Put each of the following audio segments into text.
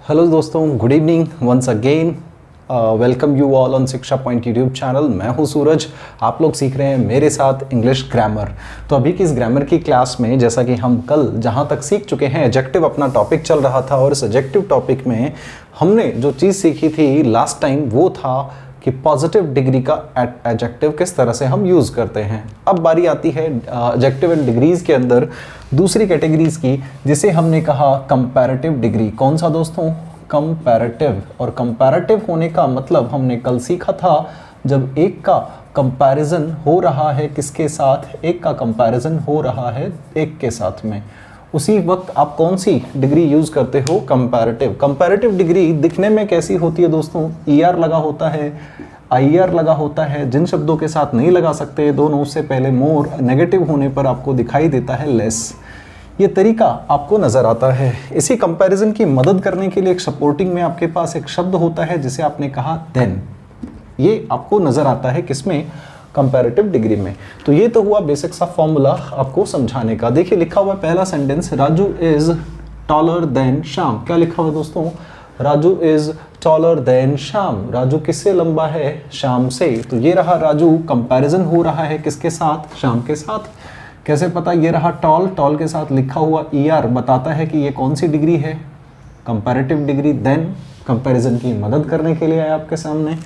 Hello दोस्तों, good evening once again. Welcome you all on Shiksha point YouTube channel. मैं हूं सूरज। आप लोग सीख रहे हैं मेरे साथ इंग्लिश ग्रामर। तो अभी की इस ग्रामर की क्लास में जैसा कि हम कल जहां तक सीख चुके हैं, एडजेक्टिव अपना टॉपिक चल रहा था और इस एडजेक्टिव टॉपिक में हमने जो चीज़ सीखी थी लास्ट टाइम वो था कि पॉजिटिव डिग्री का एडजेक्टिव किस तरह से हम यूज़ करते हैं। अब बारी आती है एडजेक्टिव एंड डिग्रीज के अंदर दूसरी कैटेगरीज की, जिसे हमने कहा कंपैरेटिव डिग्री। कौन सा दोस्तों? कंपैरेटिव। और कंपैरेटिव होने का मतलब हमने कल सीखा था, जब एक का कंपैरिजन हो रहा है किसके साथ? एक का कंपैरिजन हो रहा है एक के साथ में, उसी वक्त आप कौन सी डिग्री यूज करते हो? कंपैरेटिव। कंपैरेटिव डिग्री दिखने में कैसी होती है दोस्तों? ईआर लगा होता है, आईआर लगा होता है, जिन शब्दों के साथ नहीं लगा सकते दोनों, उससे पहले मोर, नेगेटिव होने पर आपको दिखाई देता है लेस। ये तरीका आपको नजर आता है। इसी कंपैरिजन की मदद करने के लिए एक सपोर्टिंग में आपके पास एक शब्द होता है जिसे आपने कहा देन। ये आपको नजर आता है किसमें? कंपैरेटिव डिग्री में। तो ये तो हुआ बेसिक सा फॉर्मूला आपको समझाने का। देखिए लिखा हुआ पहला sentence, Raju is taller than Shyam. क्या लिखा हुआ दोस्तों? Raju is taller than Shyam. Raju किससे लंबा है? श्याम से। तो ये रहा राजू, कंपैरिजन हो रहा है किसके साथ? श्याम के साथ। कैसे पता? ये रहा टॉल, टॉल के साथ लिखा हुआ ईआर बताता है कि ये कौन सी डिग्री है? Comparative degree. देन कंपैरिजन की मदद करने के लिए आया आपके सामने।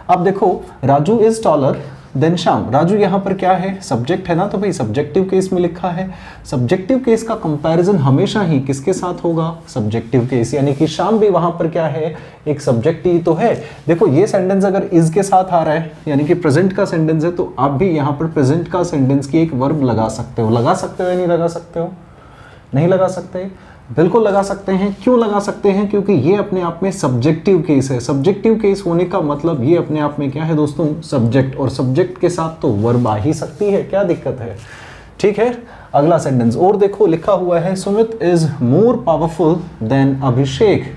अब देखो, Raju is taller than Shyam. Raju यहाँ पर क्या है? सब्जेक्ट है ना, तो भाई सब्जेक्टिव केस में लिखा है। सब्जेक्टिव केस का कंपैरिजन हमेशा ही किसके साथ होगा? Subjective case. यानी कि श्याम भी वहां पर क्या है? एक सब्जेक्ट ही तो है। देखो ये सेंटेंस अगर इज के साथ आ रहा है, यानी कि प्रेजेंट का सेंटेंस है, तो आप भी यहाँ पर प्रेजेंट का सेंटेंस की एक वर्ब लगा सकते हो। लगा सकते हो या नहीं लगा सकते हो? नहीं लगा सकते? बिल्कुल लगा सकते हैं। क्यों लगा सकते हैं? क्योंकि ये अपने आप में सब्जेक्टिव केस है। सब्जेक्टिव केस होने का मतलब ये अपने आप में क्या है दोस्तों? सब्जेक्ट। और सब्जेक्ट के साथ तो वर्ब आ ही सकती है, क्या दिक्कत है? ठीक है, अगला सेंटेंस और देखो, लिखा हुआ है Sumit is more powerful than Abhishek.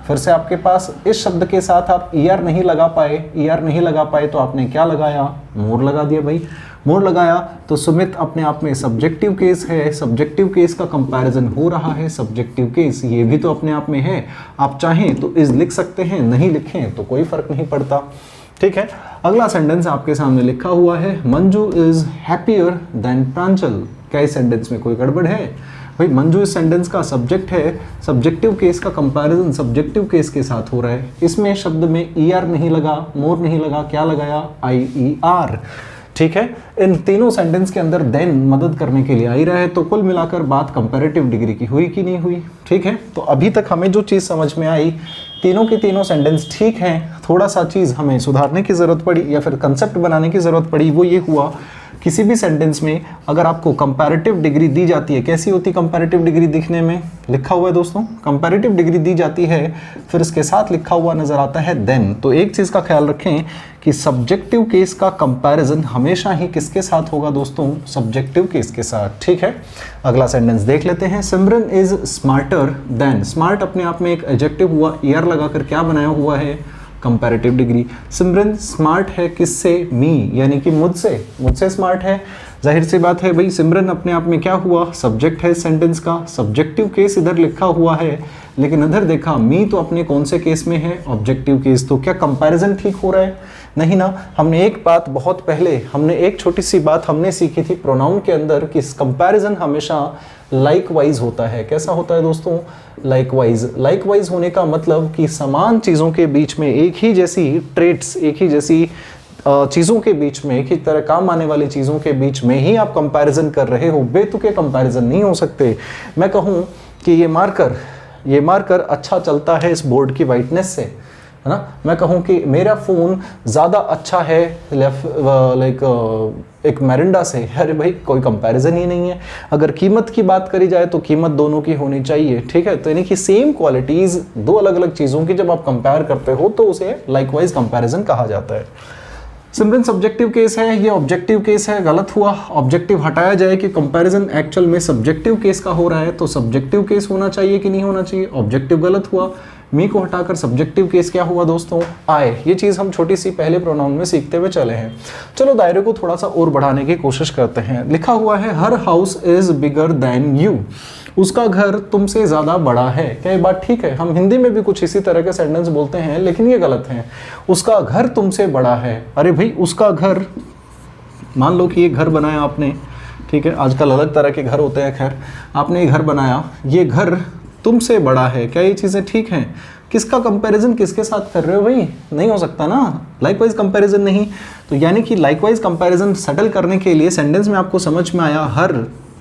फिर से आपके पास इस शब्द के साथ आप ईआर नहीं लगा पाए। ईआर नहीं लगा पाए तो आपने क्या लगाया? मोर लगा दिया भाई। मोर लगाया तो सुमित अपने आप में सब्जेक्टिव केस है। सब्जेक्टिव केस का कंपैरिजन हो रहा है सब्जेक्टिव केस, ये भी तो अपने आप में है। आप चाहें तो इज लिख सकते हैं, नहीं लिखें तो कोई फर्क नहीं पड़ता। ठीक है, अगला सेंटेंस आपके सामने लिखा हुआ है मंजू इज हैप्पियर देन प्रांजल। क्या इस सेंटेंस में कोई गड़बड़ है? भाई मंजू इस सेंटेंस का सब्जेक्ट है। सब्जेक्टिव केस का कंपैरिजन सब्जेक्टिव केस के साथ हो रहा है। इसमें शब्द में ईआर नहीं लगा, मोर नहीं लगा, क्या लगाया? आईईआर। ठीक है, इन तीनों सेंटेंस के अंदर देन मदद करने के लिए आ ही रहा है। तो कुल मिलाकर बात कंपैरेटिव डिग्री की हुई कि नहीं हुई? ठीक है, तो अभी तक हमें जो चीज़ समझ में आई, तीनों के तीनों सेंटेंस ठीक हैं। थोड़ा सा चीज़ हमें सुधारने की ज़रूरत पड़ी या फिर कंसेप्ट बनाने की ज़रूरत पड़ी। वो ये हुआ, किसी भी सेंटेंस में अगर आपको कंपैरेटिव डिग्री दी जाती है, कैसी होती कंपैरेटिव डिग्री दिखने में? लिखा हुआ है दोस्तों, कंपैरेटिव डिग्री दी जाती है, फिर इसके साथ लिखा हुआ नजर आता है देन। तो एक चीज़ का ख्याल रखें कि सब्जेक्टिव केस का कंपैरिजन हमेशा ही किसके साथ होगा दोस्तों? सब्जेक्टिव केस के साथ। ठीक है, अगला सेंटेंस देख लेते हैं। सिमरन इज स्मार्टर देन। स्मार्ट अपने आप में एक एडजेक्टिव हुआ, ईआर लगाकर क्या बनाया हुआ है? Comparative degree. सिमरन स्मार्ट है किससे? मी, यानी कि मुझसे। मुझसे स्मार्ट है, जाहिर सी बात है भाई। सिमरन अपने आप में क्या हुआ? सब्जेक्ट है सेंटेंस का। सब्जेक्टिव केस इधर लिखा हुआ है, लेकिन इधर देखा मी तो अपने कौन से केस में है? Objective case. तो क्या कंपैरिजन ठीक हो रहा है? नहीं ना। हमने एक बात बहुत पहले, हमने एक छोटी सी बात हमने सीखी थी प्रोनाउन के अंदर कि कंपैरिजन हमेशा लाइकवाइज होता है। कैसा होता है दोस्तों? लाइकवाइज। लाइकवाइज होने का मतलब कि समान चीज़ों के बीच में एक ही जैसी ट्रेट्स, एक ही जैसी चीज़ों के बीच में, एक ही तरह काम आने वाली चीज़ों के बीच में ही आप कंपैरिजन कर रहे हो। बेतुके कंपैरिजन नहीं हो सकते। मैं कहूँ कि ये मार्कर अच्छा चलता है इस बोर्ड की वाइटनेस से, है ना। मैं कहूँ कि मेरा फ़ोन ज़्यादा अच्छा है एक मैरिंडा से, अरे भाई कोई कंपैरिजन ही नहीं है। अगर कीमत की बात करी जाए तो कीमत दोनों की होनी चाहिए। ठीक है, तो यानी कि सेम क्वालिटीज़ दो अलग अलग चीज़ों की जब आप कंपेयर करते हो तो उसे लाइकवाइज कंपैरिजन कहा जाता है। सिमरन सब्जेक्टिव केस है, ये ऑब्जेक्टिव केस है, गलत हुआ। ऑब्जेक्टिव हटाया जाए कि कंपैरिजन एक्चुअल में सब्जेक्टिव केस का हो रहा है, तो सब्जेक्टिव केस होना चाहिए कि नहीं होना चाहिए? ऑब्जेक्टिव गलत हुआ। मी को हटाकर सब्जेक्टिव केस क्या हुआ दोस्तों? आए। ये चीज़ हम छोटी सी पहले प्रोनाउन में सीखते हुए चले हैं। चलो दायरे को थोड़ा सा और बढ़ाने की कोशिश करते हैं। लिखा हुआ है her house is bigger than you. उसका घर तुमसे ज़्यादा बड़ा है। क्या ये बात ठीक है? हम हिंदी में भी कुछ इसी तरह के सेंटेंस बोलते हैं, लेकिन ये गलत है। उसका घर तुमसे बड़ा है, अरे भाई उसका घर, मान लो कि ये घर बनाया आपने, ठीक है, आजकल अलग तरह के घर होते हैं, खैर आपने ये घर बनाया, ये घर तुमसे बड़ा है। क्या ये चीज़ें ठीक हैं? किसका कंपैरिजन किसके साथ कर रहे हो भाई? नहीं हो सकता ना, लाइकवाइज कंपैरिजन नहीं। तो यानी कि लाइकवाइज कंपैरिजन सेटल करने के लिए सेंटेंस में आपको समझ में आया हर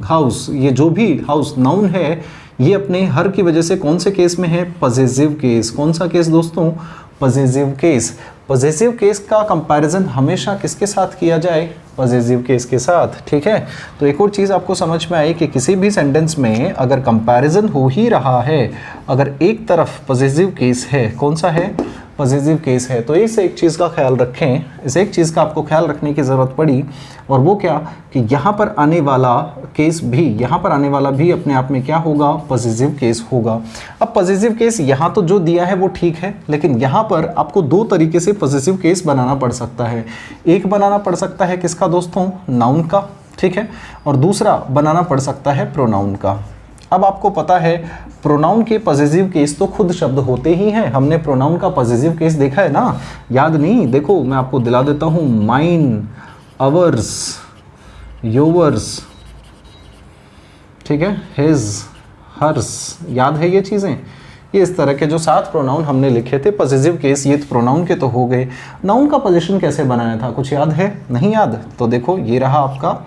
हाउस, ये जो भी हाउस नाउन है, ये अपने हर की वजह से कौन से केस में है? Possessive case. कौन सा केस दोस्तों? Possessive case. पॉजेसिव केस का कंपैरिजन हमेशा किसके साथ किया जाए? पॉजेसिव केस के साथ, ठीक है। तो एक और चीज़ आपको समझ में आई कि किसी भी सेंटेंस में अगर कंपैरिजन हो ही रहा है, अगर एक तरफ पॉजेसिव केस है, कौन सा है? पॉजेसिव केस है, तो इस एक चीज़ का ख्याल रखें, इस एक चीज़ का आपको ख्याल रखने की ज़रूरत पड़ी, और वो क्या कि यहाँ पर आने वाला केस भी, यहाँ पर आने वाला भी अपने आप में क्या होगा? पॉजेसिव केस होगा। अब पॉजेसिव केस यहाँ तो जो दिया है वो ठीक है, लेकिन यहाँ पर आपको दो तरीके से पॉजेसिव केस बनाना पड़ सकता है। एक बनाना पड़ सकता है किसका दोस्तों? नाउन का, ठीक है, और दूसरा बनाना पड़ सकता है प्रोनाउन का। अब आपको पता है प्रोनाउन के पॉजेसिव केस तो खुद शब्द होते ही हैं, हमने प्रोनाउन का पॉजेसिव केस देखा है ना, याद नहीं? देखो मैं आपको दिला देता हूँ, माइन, अवर्स, योवर्स, ठीक है, हिज, हर्स, याद है ये चीज़ें? ये इस तरह के जो 7 प्रोनाउन हमने लिखे थे पॉजेसिव केस, ये तो प्रोनाउन के तो हो गए। नाउन का पोजीशन कैसे बनाया था, कुछ याद है? नहीं याद? तो देखो ये रहा आपका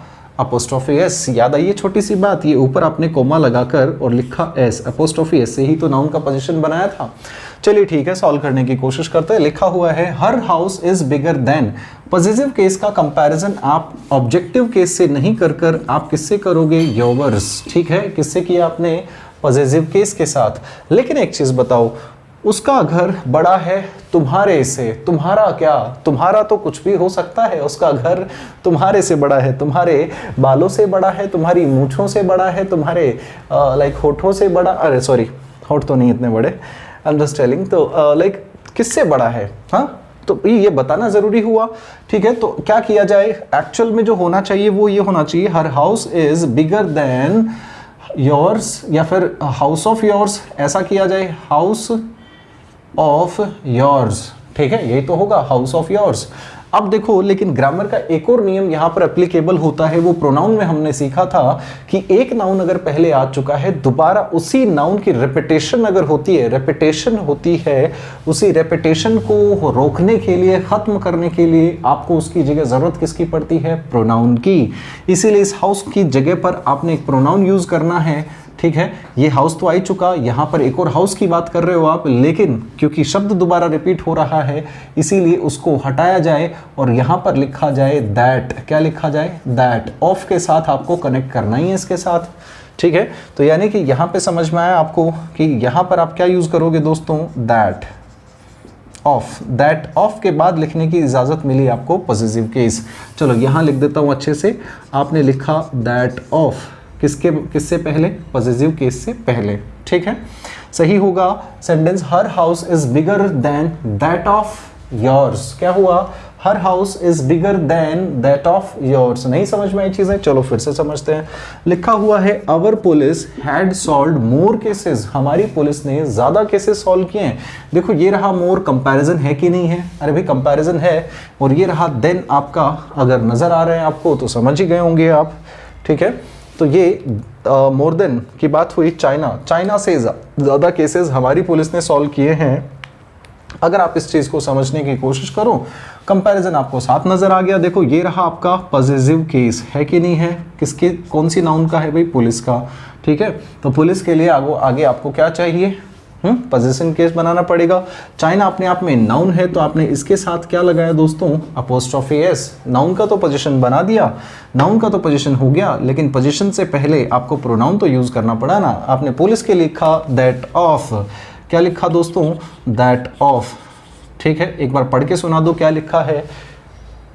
अपोस्ट्रोफी एस, याद आई ये छोटी सी बात, ये ऊपर आपने कोमा लगाकर और लिखा एस, अपोस्ट्रोफी एस से ही तो नाउन का पोजीशन बनाया था। चलिए ठीक है, सॉल्व करने की कोशिश करते हैं। लिखा हुआ है her house is bigger than. Positive case का कंपैरिजन आप ऑब्जेक्टिव केस से नहीं कर आप किससे करोगे? योवर्स, ठीक है, किससे किया आपने? पॉजिटिव केस के साथ। लेकिन एक चीज बताओ, उसका घर बड़ा है तुम्हारे से, तुम्हारा क्या? तुम्हारा तो कुछ भी हो सकता है, उसका घर तुम्हारे से बड़ा है, तुम्हारे बालों से बड़ा है, तुम्हारी मूंछों से बड़ा है, तुम्हारे लाइक होठों से बड़ा, अरे सॉरी होठ तो नहीं इतने बड़े, आई एम जस्ट टेलिंग, तो लाइक किससे बड़ा है? हाँ, तो ये बताना जरूरी हुआ, ठीक है। तो क्या किया जाए, एक्चुअल में जो होना चाहिए वो ये होना चाहिए, her house is bigger than yours, या फिर हाउस ऑफ योर्स, ऐसा किया जाए, हाउस ऑफ योर्स, ठीक है, यही तो होगा, हाउस ऑफ योर्स। अब देखो, लेकिन ग्रामर का एक और नियम यहाँ पर एप्लीकेबल होता है, वो प्रोनाउन में हमने सीखा था कि एक नाउन अगर पहले आ चुका है, दोबारा उसी नाउन की रेपिटेशन अगर होती है, रेपिटेशन होती है, उसी रेपिटेशन को रोकने के लिए, खत्म करने के लिए आपको उसकी जगह जरूरत किसकी पड़ती है? प्रोनाउन की। इसीलिए इस हाउस की जगह पर आपने एक प्रोनाउन यूज करना है, ठीक है। ये हाउस तो आ ही चुका, यहाँ पर एक और हाउस की बात कर रहे हो आप, लेकिन क्योंकि शब्द दोबारा रिपीट हो रहा है इसीलिए उसको हटाया जाए और यहाँ पर लिखा जाए दैट। क्या लिखा जाए? दैट। ऑफ के साथ आपको कनेक्ट करना ही है इसके साथ, ठीक है। तो यानी कि यहाँ पे समझ में आया आपको कि यहाँ पर आप क्या यूज करोगे दोस्तों? That of. दैट ऑफ के बाद लिखने की इजाजत मिली आपको पॉजिटिव केस। चलो यहाँ लिख देता हूँ अच्छे से, आपने लिखा दैट ऑफ, किससे पहले? पॉजिटिव केस से पहले, ठीक है, सही होगा। Sentence her house is bigger than that of yours. क्या हुआ? Her house is bigger than that of yours. नहीं समझ में आई चीजें? चलो फिर से समझते हैं। लिखा हुआ है our police had solved more cases. हमारी पुलिस ने ज्यादा केसेस सॉल्व किए हैं। देखो ये रहा मोर, कंपैरिजन है कि नहीं है? अरे भाई कंपैरिजन है। और ये रहा देन आपका, अगर नजर आ रहे हैं आपको तो समझ ही गए होंगे आप, ठीक है। तो ये मोर देन की बात हुई। चाइना से ज़्यादा केसेस हमारी पुलिस ने सॉल्व किए हैं। अगर आप इस चीज़ को समझने की कोशिश करो, कंपैरिजन आपको साथ नज़र आ गया। देखो ये रहा आपका पॉजिटिव केस, है कि नहीं है? किसके, कौन सी नाउन का है भाई? पुलिस का, ठीक है। तो पुलिस के लिए आगे आपको क्या चाहिए? पोजीशन केस बनाना पड़ेगा। चाइना अपने आप में नाउन है, तो आपने इसके साथ क्या लगाया दोस्तों? Apostrophe S. नाउन का तो पोजीशन बना दिया, नाउन का तो पोजीशन हो गया, लेकिन पोजीशन से पहले आपको प्रोनाउन तो यूज करना पड़ा ना। आपने पुलिस के लिखा दैट ऑफ। क्या लिखा दोस्तों? दैट ऑफ, ठीक है। एक बार पढ़ के सुना दो, क्या लिखा है?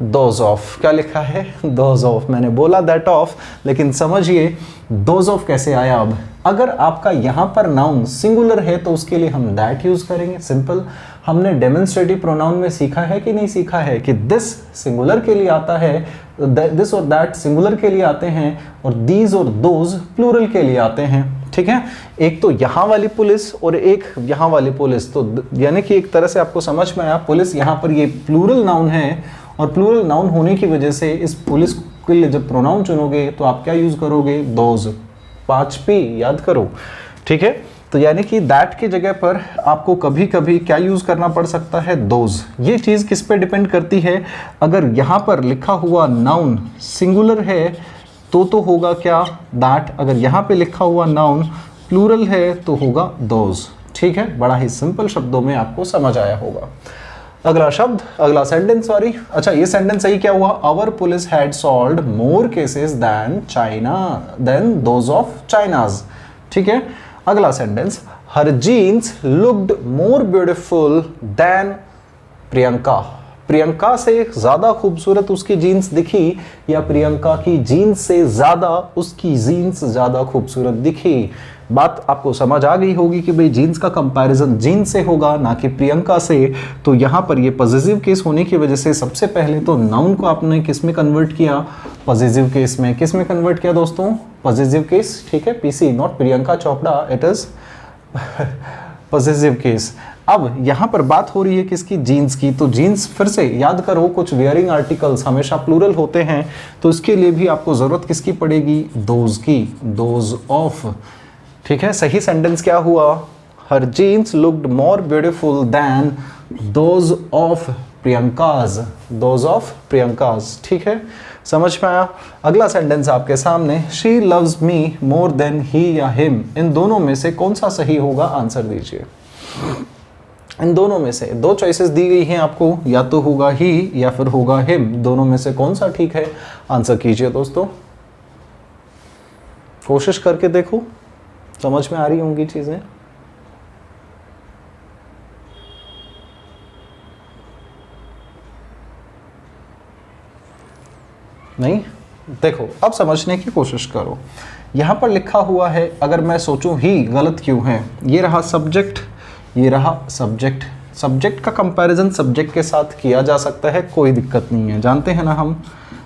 Those of. क्या लिखा है? Those of. मैंने बोला दैट ऑफ, लेकिन समझिए दोज ऑफ कैसे आया। अब अगर आपका यहाँ पर नाउन सिंगुलर है तो उसके लिए हम दैट यूज करेंगे, सिंपल। हमने डेमोन्स्ट्रेटिव प्रोनाउन में सीखा है कि नहीं सीखा है कि दिस सिंगुलर के लिए आता है, दिस और दैट सिंगुलर के लिए आते हैं, और दीज और दोज प्लूरल के लिए आते हैं, ठीक है, एक तो यहाँ वाली पुलिस और एक यहाँ वाली पुलिस, तो यानी कि एक तरह से आपको समझ में आया, पुलिस यहाँ पर ये प्लूरल नाउन है और प्लूरल नाउन होने की वजह से इस पुलिस के लिए जब प्रोनाउन चुनोगे तो आप क्या यूज करोगे, दोज, 5p याद करो, ठीक है। तो यानी कि दैट की जगह पर आपको कभी कभी क्या यूज करना पड़ सकता है, दोज। ये चीज किस पे डिपेंड करती है, अगर यहाँ पर लिखा हुआ नाउन सिंगुलर है तो होगा क्या, दैट। अगर यहाँ पे लिखा हुआ नाउन प्लूरल है तो होगा दोज, ठीक है। बड़ा ही सिंपल शब्दों में आपको समझ आया होगा। अगला शब्द, अगला सेंटेंस, सॉरी, अच्छा ये सेंटेंस सही क्या हुआ, our police had solved more cases than those of China's, ठीक है। अगला sentence, her jeans looked more beautiful than Priyanka, Priyanka से ज्यादा खूबसूरत उसकी जीन्स दिखी या प्रियंका की जीन्स से ज्यादा उसकी जीन्स ज्यादा खूबसूरत दिखी। बात आपको समझ आ गई होगी कि भाई जीन्स का कंपैरिजन जीन्स से होगा ना कि प्रियंका से। तो यहाँ पर ये पॉजिटिव केस होने की वजह से सबसे पहले तो नाउन को आपने किस में कन्वर्ट किया, पॉजिटिव केस में। किस में कन्वर्ट किया दोस्तों, पॉजिटिव केस, ठीक है। PC not Priyanka Chopra, it is positive case. अब यहाँ पर बात हो रही है किसकी, जीन्स की। तो जीन्स फिर से याद करो, कुछ वेयरिंग आर्टिकल्स हमेशा प्लूरल होते हैं, तो इसके लिए भी आपको जरूरत किसकी पड़ेगी, दोज की, दोज ऑफ, ठीक है। सही सेंटेंस क्या हुआ, her jeans looked more beautiful than those of Priyanka's, those of Priyanka's, ठीक है। समझ में आया। अगला सेंटेंस आपके सामने, she loves me more than he या हिम, इन दोनों में से कौन सा सही होगा, आंसर दीजिए। इन दोनों में से दो चॉइसेस दी गई हैं आपको, या तो होगा ही या फिर होगा हिम, दोनों में से कौन सा ठीक है, आंसर कीजिए दोस्तों। कोशिश करके देखो, समझ में आ रही होंगी चीजें। नहीं, देखो अब समझने की कोशिश करो। यहां पर लिखा हुआ है, अगर मैं सोचूं ही गलत क्यों है, ये रहा सब्जेक्ट, ये रहा सब्जेक्ट। सब्जेक्ट का कंपैरिजन सब्जेक्ट के साथ किया जा सकता है, कोई दिक्कत नहीं है, जानते हैं ना हम,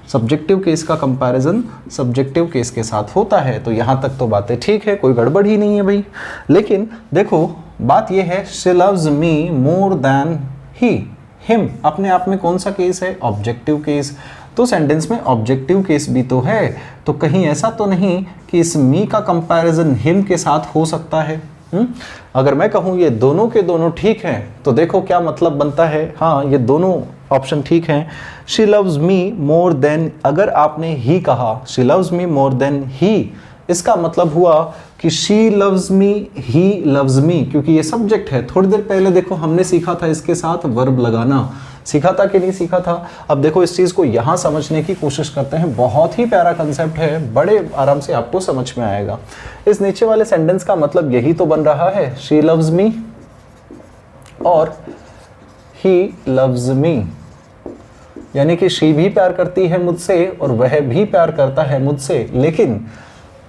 सब्जेक्टिव केस का कंपैरिजन सब्जेक्टिव केस के साथ होता है। तो यहाँ तक तो बातें ठीक है, कोई गड़बड़ ही नहीं है भाई। लेकिन देखो बात यह है, she loves me more than he, him अपने आप में कौन सा केस है, ऑब्जेक्टिव केस। तो सेंटेंस में ऑब्जेक्टिव केस भी तो है, तो कहीं ऐसा तो नहीं कि इस मी का कंपैरिजन हिम के साथ हो सकता है। अगर मैं कहूँ ये दोनों के दोनों ठीक हैं, तो देखो क्या मतलब बनता है, हाँ ये दोनों ऑप्शन ठीक हैं। She loves me more than, अगर आपने ही कहा she loves me more than he, इसका मतलब हुआ कि she loves me, he loves me, क्योंकि ये सब्जेक्ट है। थोड़ी देर पहले देखो हमने सीखा था इसके साथ वर्ब लगाना, सीखा था कि नहीं सीखा था। अब देखो इस चीज को यहां समझने की कोशिश करते हैं, बहुत ही प्यारा कंसेप्ट है, बड़े आराम से आपको समझ में आएगा। इस नीचे वाले सेंटेंस का मतलब यही तो बन रहा है, शी लव्स मी और ही लव्स मी, यानी कि शी भी प्यार करती है मुझसे और वह भी प्यार करता है मुझसे। लेकिन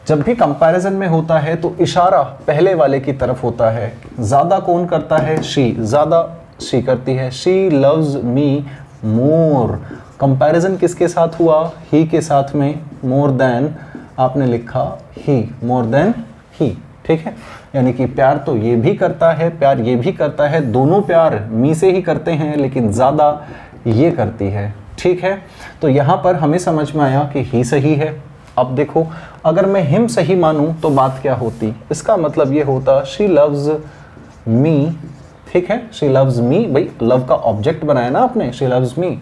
जब भी कंपैरिजन में होता है तो इशारा पहले वाले की तरफ होता है। ज्यादा कौन करता है, शी, ज्यादा शी करती है, she loves me more. Comparison किसके साथ हुआ, ही के साथ में, मोर देन आपने लिखा ही, मोर देन ही, ठीक है। यानी कि प्यार तो ये भी करता है, प्यार ये भी करता है, दोनों प्यार मी से ही करते हैं, लेकिन ज्यादा ये करती है, ठीक है। तो यहाँ पर हमें समझ में आया कि ही सही है। अब देखो अगर मैं हिम सही मानूं तो बात क्या होती, इसका मतलब ये होता शी लव्स मी, ठीक है, शी लव्स मी, भाई लव का ऑब्जेक्ट बनाया ना आपने, शी लव्स मी।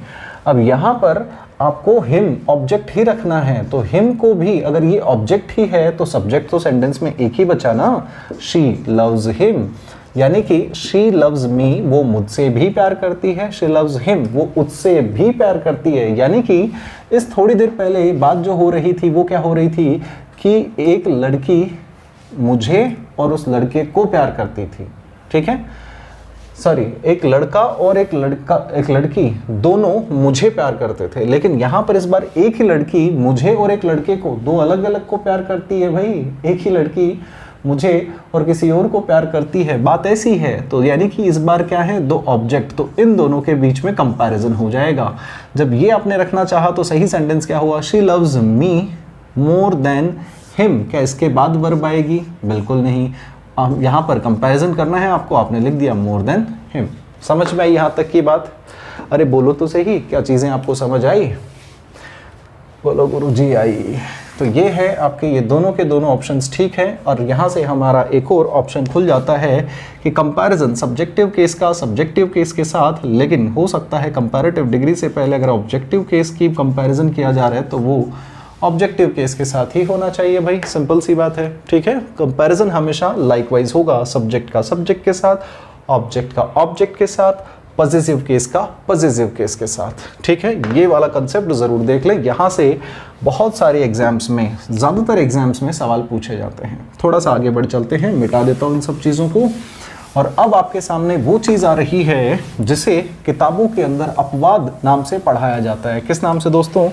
अब यहाँ पर आपको हिम ऑब्जेक्ट ही रखना है, तो हिम को भी अगर ये ऑब्जेक्ट ही है तो सब्जेक्ट तो सेंटेंस में एक ही बचा ना, शी लव्स हिम, यानी कि शी लव्स मी वो मुझसे भी प्यार करती है, शी लव्स हिम वो उससे भी प्यार करती है। यानी कि इस थोड़ी देर पहले बात जो हो रही थी वो क्या हो रही थी कि एक लड़की मुझे और उस लड़के को प्यार करती थी, ठीक है, सॉरी एक लड़का और एक लड़की दोनों मुझे प्यार करते थे। लेकिन यहाँ पर इस बार एक ही लड़की मुझे और एक लड़के को, दो अलग अलग को प्यार करती है भाई, एक ही लड़की मुझे और किसी और को प्यार करती है, बात ऐसी है। तो यानी कि इस बार क्या है, दो ऑब्जेक्ट, तो इन दोनों के बीच में कंपैरिजन हो जाएगा। जब ये आपने रखना चाहा तो सही सेंटेंस क्या हुआ, she loves me more than him, क्या इसके बाद वर्ब आएगी? बिल्कुल नहीं। यहाँ पर कंपैरिजन करना है आपको, आपने लिख दिया मोर देन हिम। समझ में आई यहाँ तक की बात? अरे बोलो तो सही, क्या चीज़ें आपको समझ आई? बोलो गुरुजी आई। तो ये है आपके, ये दोनों के दोनों ऑप्शंस ठीक है। और यहाँ से हमारा एक और ऑप्शन खुल जाता है कि कंपैरिजन सब्जेक्टिव केस का सब्जेक्टिव केस के साथ, लेकिन हो सकता है कंपैरेटिव डिग्री से पहले अगर ऑब्जेक्टिव केस की कंपैरिजन किया जा रहा है तो वो ऑब्जेक्टिव केस के साथ ही होना चाहिए भाई, सिंपल सी बात है। ठीक है, कंपैरिजन हमेशा लाइकवाइज होगा, सब्जेक्ट का सब्जेक्ट के साथ, ऑब्जेक्ट का ऑब्जेक्ट के साथ, पॉजिटिव केस का पॉजिटिव केस के साथ। ठीक है, ये वाला कंसेप्ट जरूर देख लें। यहाँ से बहुत सारे एग्जाम्स में, ज़्यादातर एग्जाम्स में सवाल पूछे जाते हैं। थोड़ा सा आगे बढ़ चलते हैं, मिटा देता हूँ इन सब चीज़ों को। और अब आपके सामने वो चीज़ आ रही है जिसे किताबों के अंदर अपवाद नाम से पढ़ाया जाता है। किस नाम से दोस्तों?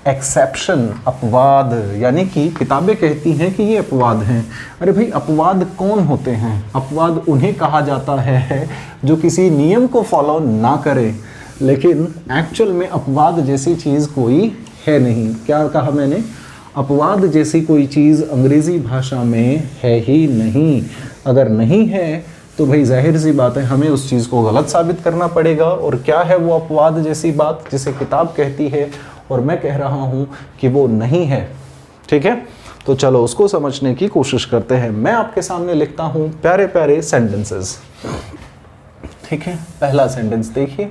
एक्सेप्शन, अपवाद। यानी कि किताबें कहती हैं कि ये अपवाद हैं। अरे भाई, अपवाद कौन होते हैं? अपवाद उन्हें कहा जाता है जो किसी नियम को फॉलो ना करे, लेकिन एक्चुअल में अपवाद जैसी चीज़ कोई है नहीं। क्या कहा मैंने? अपवाद जैसी कोई चीज़ अंग्रेज़ी भाषा में है ही नहीं। अगर नहीं है तो भाई जाहिर सी बात है हमें उस चीज़ को गलत साबित करना पड़ेगा। और क्या है वो अपवाद जैसी बात जिसे किताब कहती है और मैं कह रहा हूँ कि वो नहीं है? ठीक है, तो चलो उसको समझने की कोशिश करते हैं। मैं आपके सामने लिखता हूँ प्यारे प्यारे सेंटेंसेस। ठीक है, पहला सेंटेंस देखिए।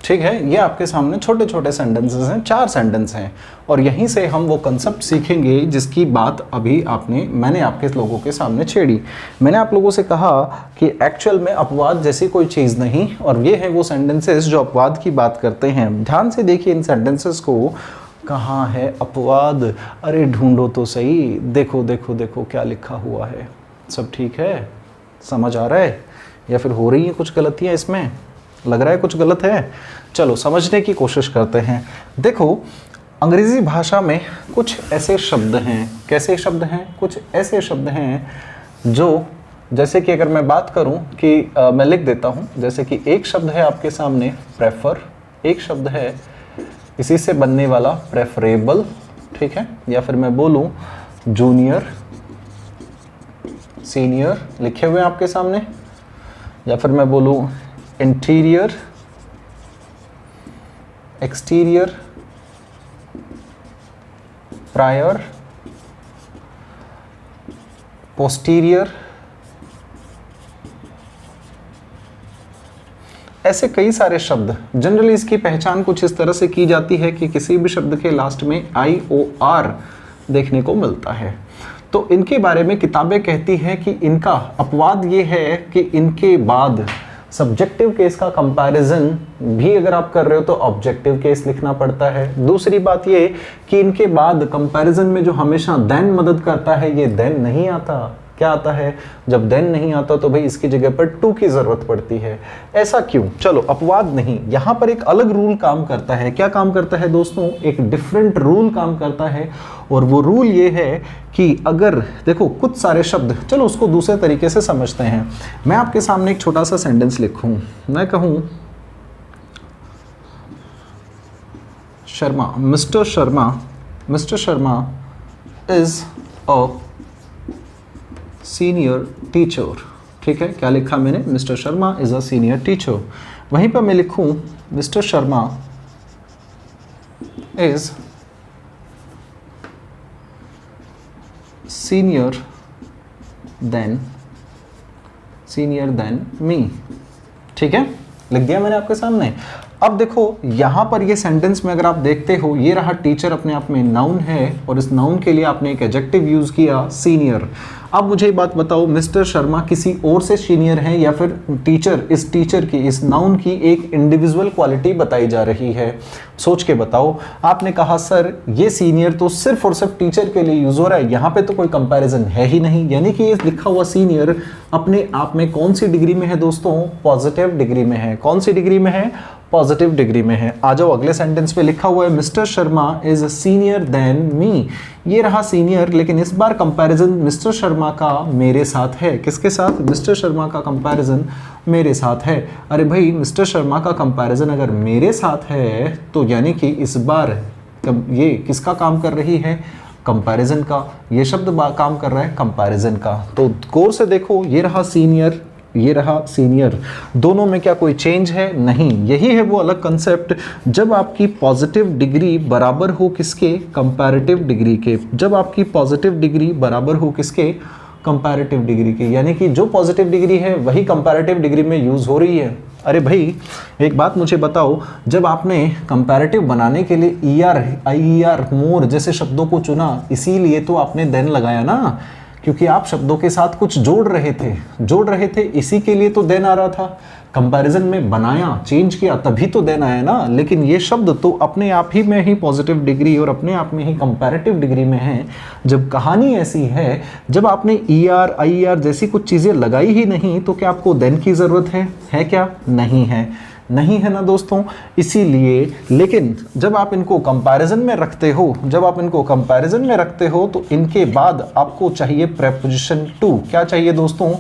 ठीक है, ये आपके सामने छोटे छोटे सेंटेंसेस हैं, 4 सेंटेंस हैं। और यहीं से हम वो कंसेप्ट सीखेंगे जिसकी बात अभी मैंने आपके लोगों के सामने छेड़ी। मैंने आप लोगों से कहा कि एक्चुअल में अपवाद जैसी कोई चीज़ नहीं, और ये हैं वो सेंटेंसेस जो अपवाद की बात करते हैं। ध्यान से देखिए इन सेंटेंसेस को, कहाँ है अपवाद? अरे ढूंढो तो सही। देखो देखो देखो क्या लिखा हुआ है। सब ठीक है? समझ आ रहा है या फिर हो रही है कुछ गलतियाँ इसमें? लग रहा है कुछ गलत है? चलो समझने की कोशिश करते हैं। देखो, अंग्रेज़ी भाषा में कुछ ऐसे शब्द हैं। कैसे शब्द हैं? कुछ ऐसे शब्द हैं जो, जैसे कि अगर मैं बात करूं कि मैं लिख देता हूं, जैसे कि एक शब्द है आपके सामने प्रेफर, एक शब्द है इसी से बनने वाला प्रेफरेबल। ठीक है, या फिर मैं बोलूं जूनियर, सीनियर लिखे हुए हैं आपके सामने, या फिर मैं बोलूं इंटीरियर, एक्सटीरियर, प्रायर, पोस्टीरियर। ऐसे कई सारे शब्द। जनरली इसकी पहचान कुछ इस तरह से की जाती है कि किसी भी शब्द के लास्ट में IOR देखने को मिलता है। तो इनके बारे में किताबें कहती हैं कि इनका अपवाद ये है कि इनके बाद सब्जेक्टिव केस का कंपैरिजन भी अगर आप कर रहे हो तो ऑब्जेक्टिव केस लिखना पड़ता है। दूसरी बात ये कि इनके बाद कंपैरिजन में जो हमेशा देन मदद करता है, ये देन नहीं आता। क्या आता है? जब देन नहीं आता तो भाई इसकी जगह पर टू की जरूरत पड़ती है। ऐसा क्यों? चलो, अपवाद नहीं, यहाँ पर एक अलग रूल काम करता है। क्या काम करता है दोस्तों? एक डिफरेंट रूल काम करता है। और वो रूल ये है कि अगर देखो कुछ सारे शब्द, चलो उसको दूसरे तरीके से समझते हैं। मैं आपके सामने एक छोटा सा सेंटेंस लिखूं, मैं कहूं Sharma, mister Sharma is a senior teacher. ठीक है, क्या लिखा मैंने? Mister Sharma is a senior teacher. वहीं पर मैं लिखूं mister Sharma is senior than me. ठीक है, लिख दिया मैंने आपके सामने। अब देखो यहाँ पर ये सेंटेंस में अगर आप देखते हो, ये रहा टीचर अपने आप में नाउन है और इस नाउन के लिए आपने एक एडजेक्टिव यूज किया सीनियर। अब मुझे एक बात बताओ, मिस्टर शर्मा किसी और से सीनियर है या फिर टीचर, इस टीचर की, इस नाउन की एक इंडिविजुअल क्वालिटी बताई जा रही है? सोच के बताओ। आपने कहा सर ये सीनियर तो सिर्फ और सिर्फ टीचर के लिए यूज हो रहा है, यहाँ पे तो कोई कंपैरिजन है ही नहीं, यानी कि ये लिखा हुआ सीनियर अपने आप में कौन सी डिग्री में है दोस्तों? पॉजिटिव डिग्री में है। कौन सी डिग्री में है? पॉजिटिव डिग्री में है। आ जाओ अगले सेंटेंस पे, लिखा हुआ है mister Sharma is senior than me. ये रहा सीनियर, लेकिन इस बार कंपैरिजन मिस्टर शर्मा का मेरे साथ है। किसके साथ? मिस्टर शर्मा का कंपैरिजन मेरे साथ है। अरे भाई, मिस्टर शर्मा का कंपैरिजन अगर मेरे साथ है तो यानी कि इस बार ये किसका काम कर रही है? कंपैरिजन का। ये शब्द काम कर रहा है कंपैरिजन का। तो गौर से देखो, ये रहा सीनियर, ये रहा सीनियर, दोनों में क्या कोई चेंज है? नहीं। यही है वो अलग कंसेप्ट, जब आपकी पॉजिटिव डिग्री बराबर हो किसके? कंपैरेटिव डिग्री के। जब आपकी पॉजिटिव डिग्री बराबर हो किसके? कंपैरेटिव डिग्री के, यानी कि जो पॉजिटिव डिग्री है वही कंपैरेटिव डिग्री में यूज हो रही है। अरे भाई एक बात मुझे बताओ, जब आपने कंपैरेटिव बनाने के लिए ER, IER, मोर जैसे शब्दों को चुना, इसीलिए तो आपने देन लगाया ना, क्योंकि आप शब्दों के साथ कुछ जोड़ रहे थे, इसी के लिए तो देन आ रहा था। कंपैरिजन में बनाया, चेंज किया, तभी तो देन आया ना। लेकिन ये शब्द तो अपने आप ही में ही पॉजिटिव डिग्री और अपने आप में ही कंपैरेटिव डिग्री में है। जब कहानी ऐसी है, जब आपने ER, IER जैसी कुछ चीज़ें लगाई ही नहीं, तो क्या आपको देन की ज़रूरत है क्या? नहीं है, नहीं है ना दोस्तों। इसीलिए, लेकिन जब आप इनको कंपैरिजन में रखते हो, तो इनके बाद आपको चाहिए प्रेपोजिशन टू। क्या चाहिए दोस्तों?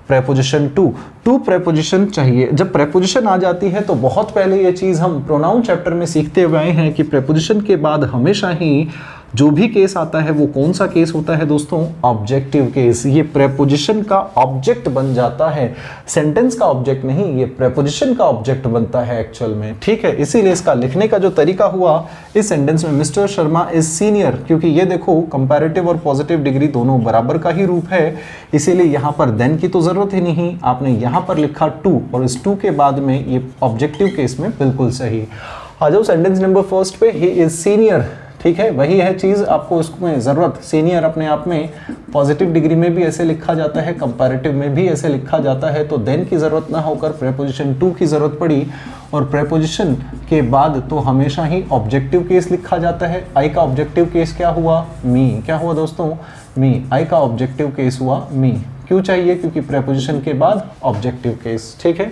प्रेपोजिशन टू प्रेपोजिशन चाहिए। जब प्रेपोजिशन आ जाती है तो बहुत पहले ये चीज़ हम प्रोनाउन चैप्टर में सीखते हुए आए हैं कि प्रेपोजिशन के बाद हमेशा ही जो भी केस आता है वो कौन सा केस होता है दोस्तों? Objective case. ये प्रेपोजिशन का ऑब्जेक्ट बन जाता है, सेंटेंस का ऑब्जेक्ट नहीं, ये प्रेपोजिशन का ऑब्जेक्ट बनता है एक्चुअल में। ठीक है, इसीलिए इसका लिखने का जो तरीका हुआ इस सेंटेंस में, मिस्टर शर्मा इज सीनियर, क्योंकि ये देखो कंपैरेटिव और पॉजिटिव डिग्री दोनों बराबर का ही रूप है, इसीलिए यहाँ पर देन की तो जरूरत ही नहीं। आपने यहाँ पर लिखा टू और इस टू के बाद में ये ऑब्जेक्टिव केस में बिल्कुल सही। आ जाओ सेंटेंस नंबर फर्स्ट पे, ही इज सीनियर। ठीक है, वही है चीज़, आपको इसमें ज़रूरत, सीनियर अपने आप में पॉजिटिव डिग्री में भी ऐसे लिखा जाता है, कंपैरेटिव में भी ऐसे लिखा जाता है, तो देन की ज़रूरत ना होकर प्रेपोजिशन टू की ज़रूरत पड़ी। और प्रेपोजिशन के बाद तो हमेशा ही ऑब्जेक्टिव केस लिखा जाता है। आई का ऑब्जेक्टिव केस क्या हुआ? मी। क्या हुआ दोस्तों? मी। आई का ऑब्जेक्टिव केस हुआ मी। क्यों चाहिए? क्योंकि प्रेपोजिशन के बाद ऑब्जेक्टिव केस। ठीक है,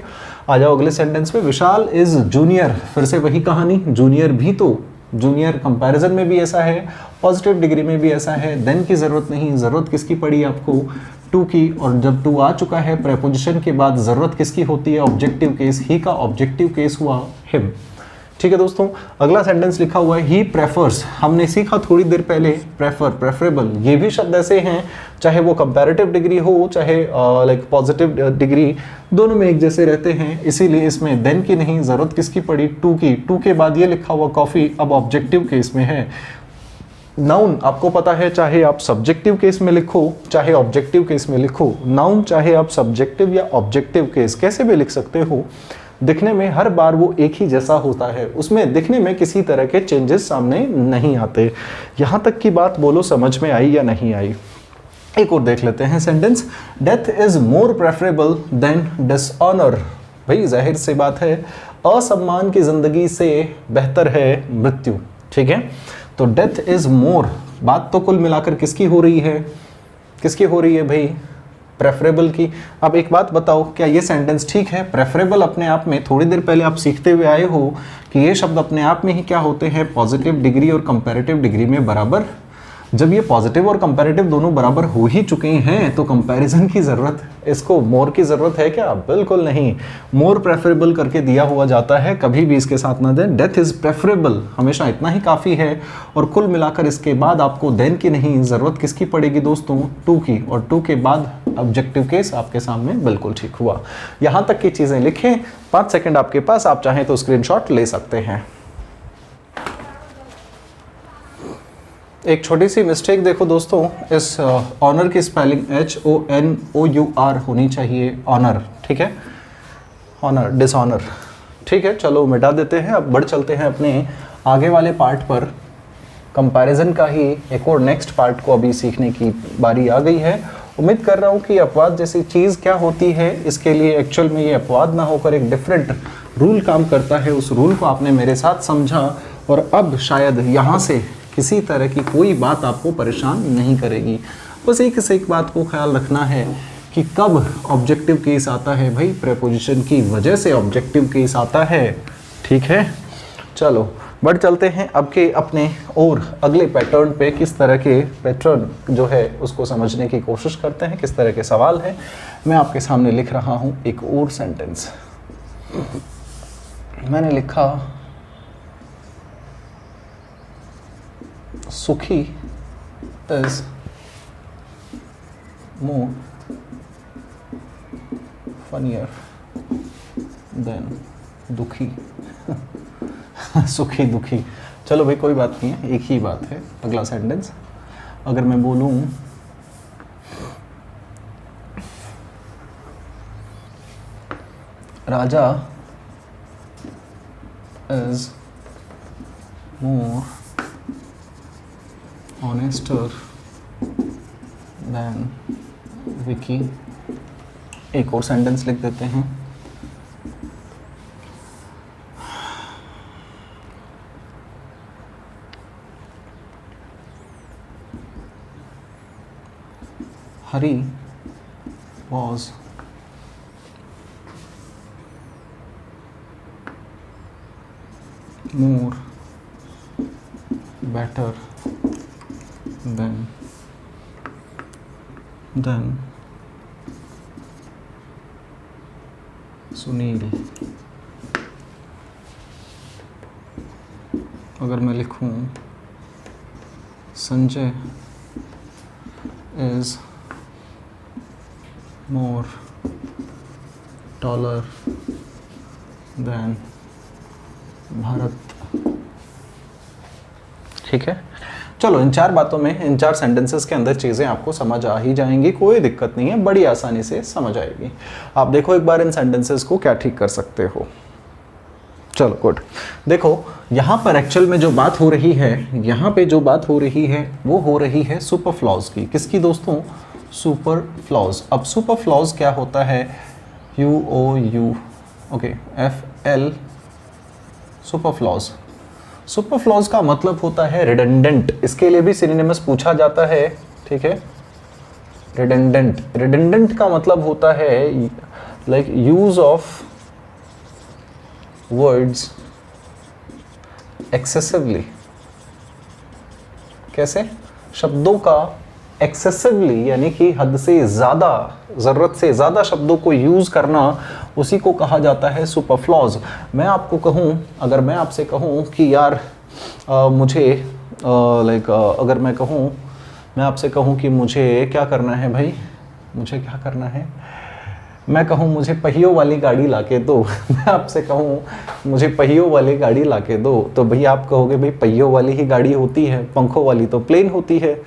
आ जाओ अगले सेंटेंस पे, विशाल इज जूनियर। फिर से वही कहानी, जूनियर भी तो, जूनियर कंपैरिजन में भी ऐसा है, पॉजिटिव डिग्री में भी ऐसा है। देन की ज़रूरत नहीं, ज़रूरत किसकी पड़ी आपको? टू की। और जब टू आ चुका है प्रेपोजिशन के बाद ज़रूरत किसकी होती है? Objective case. ही का ऑब्जेक्टिव केस हुआ हिम। ठीक है दोस्तों, अगला सेंटेंस लिखा हुआ है ही प्रेफर्स। हमने सीखा थोड़ी देर पहले प्रेफर, प्रेफरेबल, ये भी शब्द ऐसे हैं, चाहे वो कंपैरेटिव डिग्री हो चाहे लाइक पॉजिटिव डिग्री, दोनों में एक जैसे रहते हैं। इसीलिए इसमें देन की नहीं, ज़रूरत किसकी पड़ी? टू की। टू के बाद ये लिखा हुआ कॉफ़ी अब ऑब्जेक्टिव केस में है। नाउन आपको पता है, चाहे आप सब्जेक्टिव केस में लिखो चाहे ऑब्जेक्टिव केस में लिखो, नाउन चाहे आप सब्जेक्टिव या ऑब्जेक्टिव केस कैसे भी लिख सकते हो, दिखने में हर बार वो एक ही जैसा होता है, उसमें दिखने में किसी तरह के चेंजेस सामने नहीं आते। यहाँ तक की बात बोलो समझ में आई या नहीं आई? एक और देख लेते हैं sentence, death is more preferable than dishonour. भाई जाहिर सी बात है, असम्मान की जिंदगी से बेहतर है मृत्यु। ठीक है, तो डेथ इज मोर, बात तो कुल मिलाकर किसकी हो रही है? किसकी हो रही है भाई? प्रेफरेबल की। अब एक बात बताओ, क्या ये सेंटेंस ठीक है? प्रेफरेबल अपने आप में थोड़ी देर पहले आप सीखते हुए आए हो कि ये शब्द अपने आप में ही क्या होते हैं? पॉजिटिव डिग्री और कंपैरेटिव डिग्री में बराबर जब ये पॉजिटिव और कंपैरेटिव दोनों बराबर हो ही चुके हैं तो कंपैरिजन की ज़रूरत, इसको मोर की ज़रूरत है क्या? बिल्कुल नहीं। मोर प्रेफरेबल करके दिया हुआ जाता है, कभी भी इसके साथ ना दें। डेथ इज़ प्रेफरेबल, हमेशा इतना ही काफ़ी है। और कुल मिलाकर इसके बाद आपको देन की नहीं, ज़रूरत किसकी पड़ेगी दोस्तों? टू की। और टू के बाद ऑब्जेक्टिव केस आपके सामने बिल्कुल ठीक हुआ। यहाँ तक की चीज़ें लिखें, 5 सेकेंड आपके पास, आप चाहें तो स्क्रीनशॉट ले सकते हैं। एक छोटी सी मिस्टेक देखो दोस्तों, इस ऑनर की स्पेलिंग HONOUR होनी चाहिए, ऑनर, ठीक है? ऑनर, डिसऑनर, ठीक है? चलो मिटा देते हैं। अब बढ़ चलते हैं अपने आगे वाले पार्ट पर। कंपैरिजन का ही एक और नेक्स्ट पार्ट को अभी सीखने की बारी आ गई है। उम्मीद कर रहा हूँ कि अपवाद जैसी चीज़ क्या होती है, इसके लिए एक्चुअल में ये अपवाद ना होकर एक डिफरेंट रूल काम करता है। उस रूल को आपने मेरे साथ समझा और अब शायद यहाँ से किसी तरह की कोई बात आपको परेशान नहीं करेगी। बस एक बात को ख्याल रखना है कि कब ऑब्जेक्टिव केस आता है भाई, प्रेपोजिशन की वजह से ऑब्जेक्टिव केस आता है, ठीक है? चलो बढ़ चलते हैं अब के अपने और अगले पैटर्न पे। किस तरह के पैटर्न जो है उसको समझने की कोशिश करते हैं, किस तरह के सवाल हैं। मैं आपके सामने लिख रहा हूँ एक और सेंटेंस। मैंने लिखा सुखी इज मोर फनियर देन दुखी। सुखी दुखी, चलो भाई कोई बात नहीं है, एक ही बात है। अगला सेंटेंस अगर मैं बोलूं राजा इज मोर ऑनेस्टर देन विकी। एक और सेंटेंस लिख देते हैं। हरी was more better than Sunil. अगर मैं लिखूं Sanjay is more taller than Bharat, ठीक है? चलो इन चार बातों में, इन चार सेंटेंसेस के अंदर चीज़ें आपको समझ आ ही जाएंगी, कोई दिक्कत नहीं है, बड़ी आसानी से समझ आएगी। आप देखो एक बार इन सेंटेंसेस को क्या ठीक कर सकते हो। चलो गुड। देखो यहाँ पर एक्चुअल में जो बात हो रही है, यहाँ पे जो बात हो रही है वो हो रही है सुपर फ्लॉज की। किसकी दोस्तों? Super flaws. अब सुपर फ्लॉज क्या होता है? UOU, okay, FL, super flaws. Super flaws का मतलब होता है रिडंडेंट। इसके लिए भी सिनोनिमस पूछा जाता है, ठीक है? रिडंडेंट, रिडंडेंट का मतलब होता है like use of words excessively. कैसे? शब्दों का एक्सेसिवली यानी कि हद से ज़्यादा, ज़रूरत से ज़्यादा शब्दों को यूज़ करना, उसी को कहा जाता है सुपरफ्लॉज। मैं आपको कहूँ, अगर मैं आपसे कहूँ कि यार मुझे अगर मैं कहूँ, मैं आपसे कहूँ कि मुझे क्या करना है भाई, मुझे क्या करना है, मैं कहूँ मुझे पहियों वाली गाड़ी लाके दो। मैं आपसे कहूँ मुझे पहियों वाली गाड़ी लाके दो, तो भैया आप कहोगे भाई पहियों वाली ही गाड़ी होती है, पंखों वाली तो प्लेन होती है,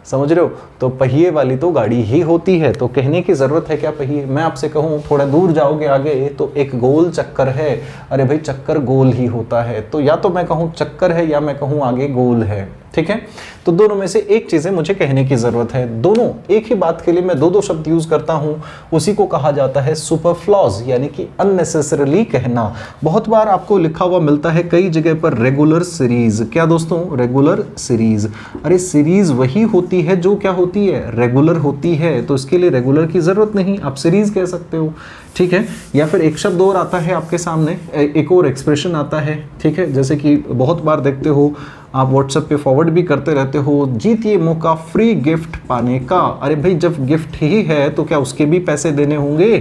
समझ रहे हो? तो पहिए वाली तो गाड़ी ही होती है, तो कहने की ज़रूरत है क्या पहिए? मैं आपसे कहूँ थोड़ा दूर जाओगे आगे तो एक गोल चक्कर है, अरे भाई चक्कर गोल ही होता है, तो या तो मैं कहूँ चक्कर है या मैं कहूँ आगे गोल है, ठीक है? तो दोनों में से एक चीज़ें मुझे कहने की ज़रूरत है। दोनों एक ही बात के लिए मैं दो शब्द यूज़ करता हूँ, उसी को कहा जाता है सुपरफ्लॉज, यानी कि अननेसेसरली कहना। बहुत बार आपको लिखा हुआ मिलता है कई जगह पर रेगुलर सीरीज। क्या दोस्तों? Regular series. अरे सीरीज वही होती है जो क्या होती है? रेगुलर होती है, तो इसके लिए रेगुलर की ज़रूरत नहीं, आप सीरीज कह सकते हो, ठीक है? या फिर एक शब्द और आता है आपके सामने, एक और एक्सप्रेशन आता है, ठीक है? जैसे कि बहुत बार देखते हो आप व्हाट्सएप पे फॉरवर्ड भी करते रहते हो, जीतिए मौका फ्री गिफ्ट पाने का। अरे भाई जब गिफ्ट ही है तो क्या उसके भी पैसे देने होंगे?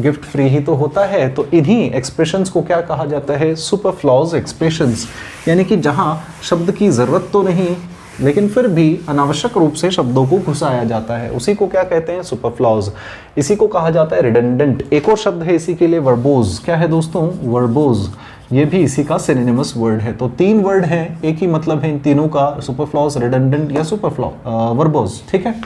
गिफ्ट फ्री ही तो होता है। तो इन्हीं एक्सप्रेशंस को क्या कहा जाता है? सुपरफ्लॉज एक्सप्रेशंस, यानी कि जहां शब्द की ज़रूरत तो नहीं लेकिन फिर भी अनावश्यक रूप से शब्दों को घुसाया जाता है, उसी को क्या कहते हैं? सुपरफ्लॉज। इसी को कहा जाता है रिडंडेंट। एक और शब्द है इसी के लिए, वर्बोज। क्या है दोस्तों? वर्बोज। ये भी इसी का सिनोनिमस वर्ड है। तो 3 वर्ड हैं, एक ही मतलब है इन तीनों का, सुपरफ्लॉज, रिडंडेंट या वर्बोज। ठीक है।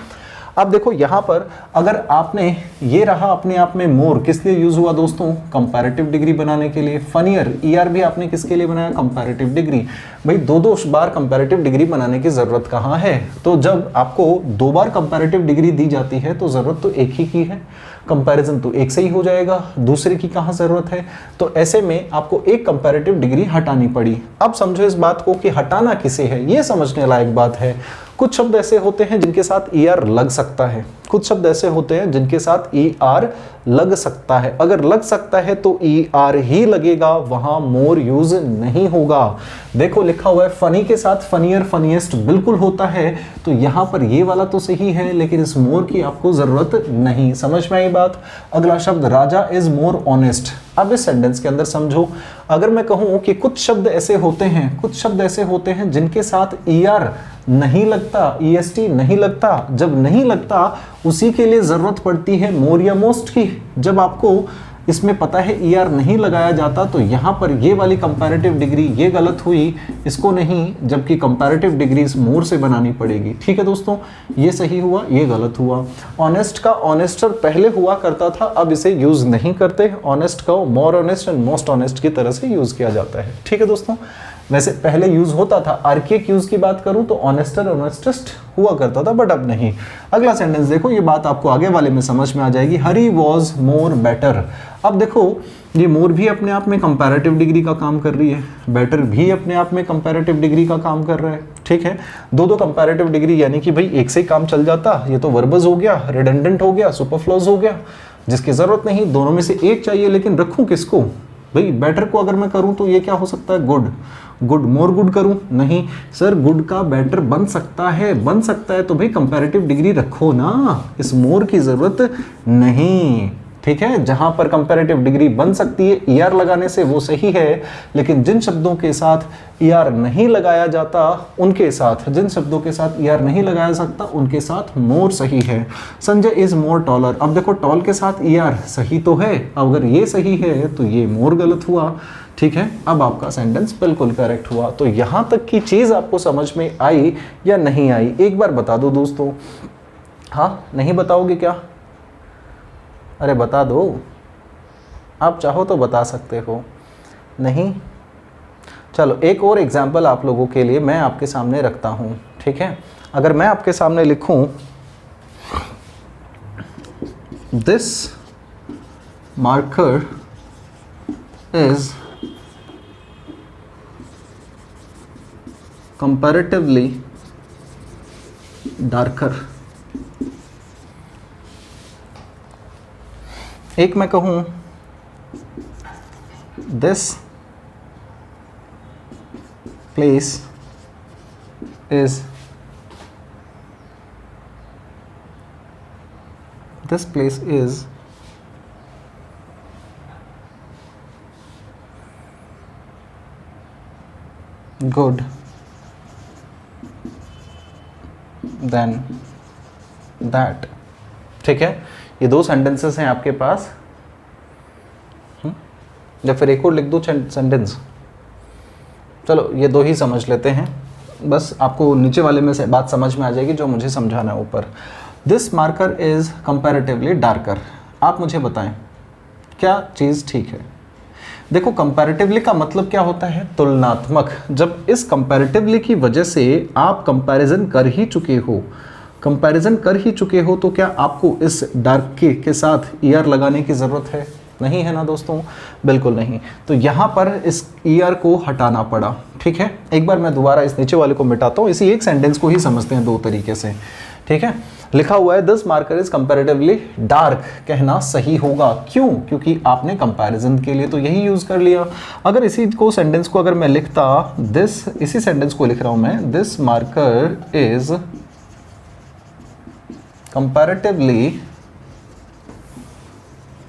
अब देखो यहाँ पर अगर आपने ये रहा अपने आप में मोर किस लिए यूज हुआ दोस्तों? कंपैरेटिव डिग्री बनाने के लिए। फनियर, ईआर भी आपने किसके लिए बनाया? Comparative degree. भाई 2-2 बार कंपैरेटिव डिग्री बनाने की जरूरत कहाँ है? तो जब आपको 2 बार कंपैरेटिव डिग्री दी जाती है तो जरूरत तो एक ही की है, कंपैरिजन तो एक से ही हो जाएगा, दूसरे की कहाँ जरूरत है? तो ऐसे में आपको एक कंपैरेटिव डिग्री हटानी पड़ी। अब समझो इस बात को कि हटाना किसे है, ये समझने लायक बात है। कुछ शब्द ऐसे होते हैं जिनके साथ ईआर लग सकता है, कुछ शब्द ऐसे होते हैं जिनके साथ ईआर लग सकता है। अगर लग सकता है तो ईआर ही लगेगा, वहां मोर यूज नहीं होगा। देखो लिखा हुआ है फनी के साथ फनियर, फनीएस्ट बिल्कुल होता है, तो यहां पर ये वाला तो सही है लेकिन इस मोर की आपको जरूरत नहीं। समझ में आई बात? अगला शब्द राजा इज मोर ऑनेस्ट। अब इस सेंटेंस के अंदर समझो, अगर मैं कहूं कि कुछ शब्द ऐसे होते हैं, कुछ शब्द ऐसे होते हैं जिनके साथ ईआर नहीं लगता, ईएसटी नहीं लगता। जब नहीं लगता उसी के लिए जरूरत पड़ती है मोर या मोस्ट की। जब आपको इसमें पता है ईआर नहीं लगाया जाता तो यहाँ पर ये वाली कंपैरेटिव डिग्री ये गलत हुई, इसको नहीं, जबकि कंपैरेटिव डिग्री मोर से बनानी पड़ेगी। ठीक है दोस्तों, ये सही हुआ, ये गलत हुआ। ऑनेस्ट का ऑनेस्टर पहले हुआ करता था, अब इसे यूज नहीं करते। ऑनेस्ट का more honest and most honest की तरह से यूज किया जाता है। ठीक है दोस्तों, वैसे पहले यूज होता था, आर्किक यूज की बात करूं तो ऑनेस्टर ऑनेस्टेस्ट हुआ करता था, बट अब नहीं। अगला सेंटेंस देखो, ये बात आपको आगे वाले में समझ में आ जाएगी। हरी वॉज मोर बेटर। अब देखो ये मोर भी अपने आप में कंपैरेटिव डिग्री का काम कर रही है, बेटर भी अपने आप में कंपैरेटिव डिग्री का काम कर रहा है। ठीक है, 2-2 कंपैरेटिव डिग्री, यानी कि भाई एक से ही काम चल जाता। ये तो वर्बस हो गया, रिडंडेंट हो गया, सुपरफ्लॉज हो गया, जिसकी जरूरत नहीं। दोनों में से एक चाहिए, लेकिन रखूं किसको? भाई बेटर को अगर मैं करूं तो ये क्या हो सकता है? गुड। गुड मोर गुड करूं? नहीं सर, गुड का बेटर बन सकता है, बन सकता है तो भाई कंपैरेटिव डिग्री रखो ना, इस मोर की जरूरत नहीं। ठीक है, जहां पर कंपैरेटिव डिग्री बन सकती है ईआर लगाने से वो सही है, लेकिन जिन शब्दों के साथ ईआर नहीं लगाया जाता उनके साथ, जिन शब्दों के साथ ईआर नहीं लगाया सकता उनके साथ मोर सही है। Sanjay is more taller. अब देखो टॉल के साथ ईआर सही तो है, अगर ये सही है तो ये मोर गलत हुआ। ठीक है, अब आपका सेंटेंस बिल्कुल करेक्ट हुआ। तो यहां तक की चीज आपको समझ में आई या नहीं आई? एक बार बता दो दोस्तों। हाँ, नहीं बताओगे क्या? अरे बता दो, आप चाहो तो बता सकते हो। नहीं? चलो एक और एग्जाम्पल आप लोगों के लिए मैं आपके सामने रखता हूं। ठीक है, अगर मैं आपके सामने लिखूं this marker is comparatively darker। एक मैं कहूं this place is good than that। ठीक है, ये 2 सेंटेंसेस हैं आपके पास। या फिर एक और लिख दो सेंटेंस। चलो ये 2 ही समझ लेते हैं, बस आपको नीचे वाले में से बात समझ में आ जाएगी जो मुझे समझाना है ऊपर। This marker is comparatively darker. आप मुझे बताएं क्या चीज़ ठीक है? देखो कंपैरेटिवली का मतलब क्या होता है? तुलनात्मक। जब इस कंपैरेटिवली की वजह से आप कंपैरिजन कर ही चुके हो, कंपैरिजन कर ही चुके हो, तो क्या आपको इस डार्क के साथ ईआर लगाने की ज़रूरत है? नहीं है ना दोस्तों, बिल्कुल नहीं। तो यहाँ पर इस ईआर को हटाना पड़ा। ठीक है, एक बार मैं दोबारा इस नीचे वाले को मिटाता हूँ, इसी एक सेंटेंस को ही समझते हैं 2 तरीके से। ठीक है, लिखा हुआ है this marker is comparatively dark, कहना सही होगा। क्यों? क्योंकि आपने कंपैरिजन के लिए तो यही यूज कर लिया। अगर इसी को सेंटेंस को अगर मैं लिखता दिस, इसी सेंटेंस को लिख रहा हूं मैं, this marker is comparatively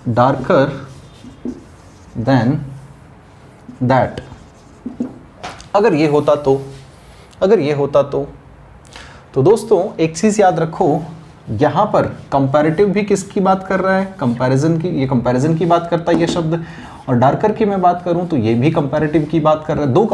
darker then that, अगर ये होता तो दोस्तों एक चीज याद रखो, यहां पर कंपैरेटिव भी किसकी बात कर रहा है? कंपैरिजन की। ये कंपैरिजन की बात करता है ये शब्द, और डार्कर की मैं बात करूं तो ये भी कंपैरेटिव की बात कर रहा है। दो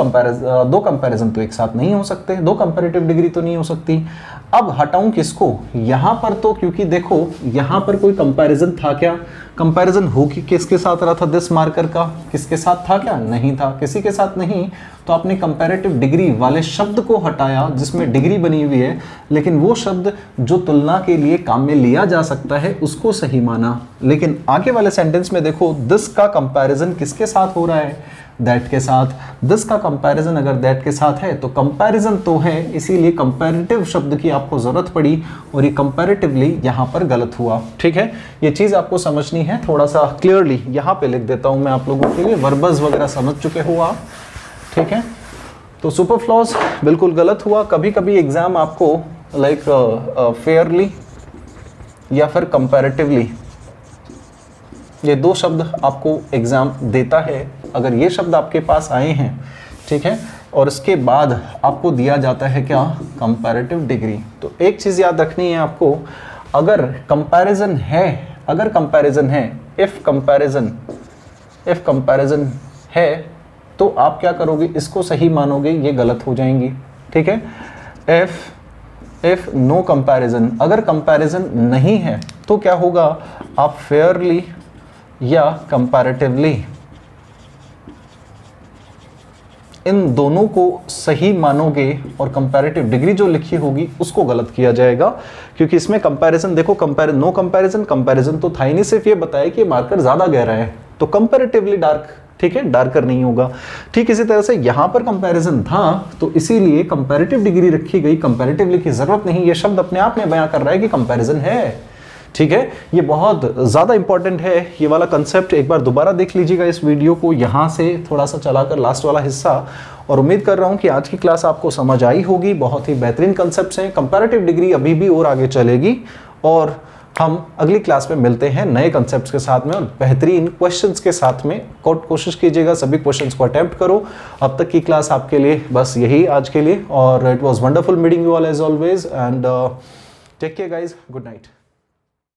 कंपैरिजन तो एक साथ नहीं हो सकते, दो कंपैरेटिव डिग्री तो नहीं हो सकती। अब हटाऊं किसको? यहां पर तो, क्योंकि देखो यहां पर कोई कंपैरिजन था क्या? कंपैरिजन हो कि किसके साथ रहा था? दिस मार्कर का किसके साथ था क्या? नहीं था, किसी के साथ नहीं। तो आपने कंपैरेटिव डिग्री वाले शब्द को हटाया जिसमें डिग्री बनी हुई है, लेकिन वो शब्द जो तुलना के लिए काम में लिया जा सकता है उसको सही माना। लेकिन आगे वाले सेंटेंस में देखो, दिस का कंपैरिजन किसके साथ हो रहा है? दैट के साथ। दिस का कंपैरिजन अगर दैट के साथ है तो कंपैरिजन तो है, इसीलिए कंपैरेटिव शब्द की आपको जरूरत पड़ी और ये कंपैरेटिवली यहां पर गलत हुआ। ठीक है, ये चीज आपको समझनी है थोड़ा सा क्लियरली। यहां पे लिख देता हूं मैं आप लोगों के लिए, वर्बस वगैरह समझ चुके हो आप। ठीक है, तो सुपरफ्लॉज बिल्कुल गलत हुआ। कभी कभी एग्जाम आपको लाइक फेयरली या फिर कंपैरेटिवली, ये दो शब्द आपको एग्जाम देता है। अगर ये शब्द आपके पास आए हैं, ठीक है, और इसके बाद आपको दिया जाता है क्या? Comparative degree. तो एक चीज याद रखनी है आपको, अगर कंपैरिजन है, इफ कंपैरिजन है तो आप क्या करोगे? इसको सही मानोगे, ये गलत हो जाएंगी। ठीक है, इफ नो कंपैरिजन, अगर कंपैरिजन नहीं है तो क्या होगा? आप फेयरली या कंपैरेटिवली, इन दोनों को सही मानोगे और कंपैरेटिव डिग्री जो लिखी होगी उसको गलत किया जाएगा। क्योंकि इसमें कंपैरिजन देखो, नो कंपैरिजन तो था ही नहीं, सिर्फ ये बताया कि मार्कर ज्यादा गहरा है तो कंपैरेटिवली डार्क, ठीक है, डार्कर नहीं होगा। ठीक इसी तरह से यहां पर कंपैरिजन था तो इसीलिए कंपैरेटिव डिग्री रखी गई, कंपैरेटिवली की जरूरत नहीं। ये शब्द अपने आप में बयां कर रहा है कि कंपैरिजन है। ठीक है, ये बहुत ज़्यादा इंपॉर्टेंट है ये वाला कंसेप्ट। एक बार दोबारा देख लीजिएगा इस वीडियो को, यहाँ से थोड़ा सा चलाकर लास्ट वाला हिस्सा, और उम्मीद कर रहा हूँ कि आज की क्लास आपको समझ आई होगी। बहुत ही बेहतरीन कंसेप्ट्स हैं। कंपैरेटिव डिग्री अभी भी और आगे चलेगी और हम अगली क्लास में मिलते हैं नए कंसेप्ट्स के साथ में और बेहतरीन क्वेश्चंस के साथ में। कोशिश कीजिएगा सभी क्वेश्चंस को अटेम्प्ट करो। अब तक की क्लास आपके लिए बस यही आज के लिए, और it was wonderful meeting you all as always, and take care guys, good night.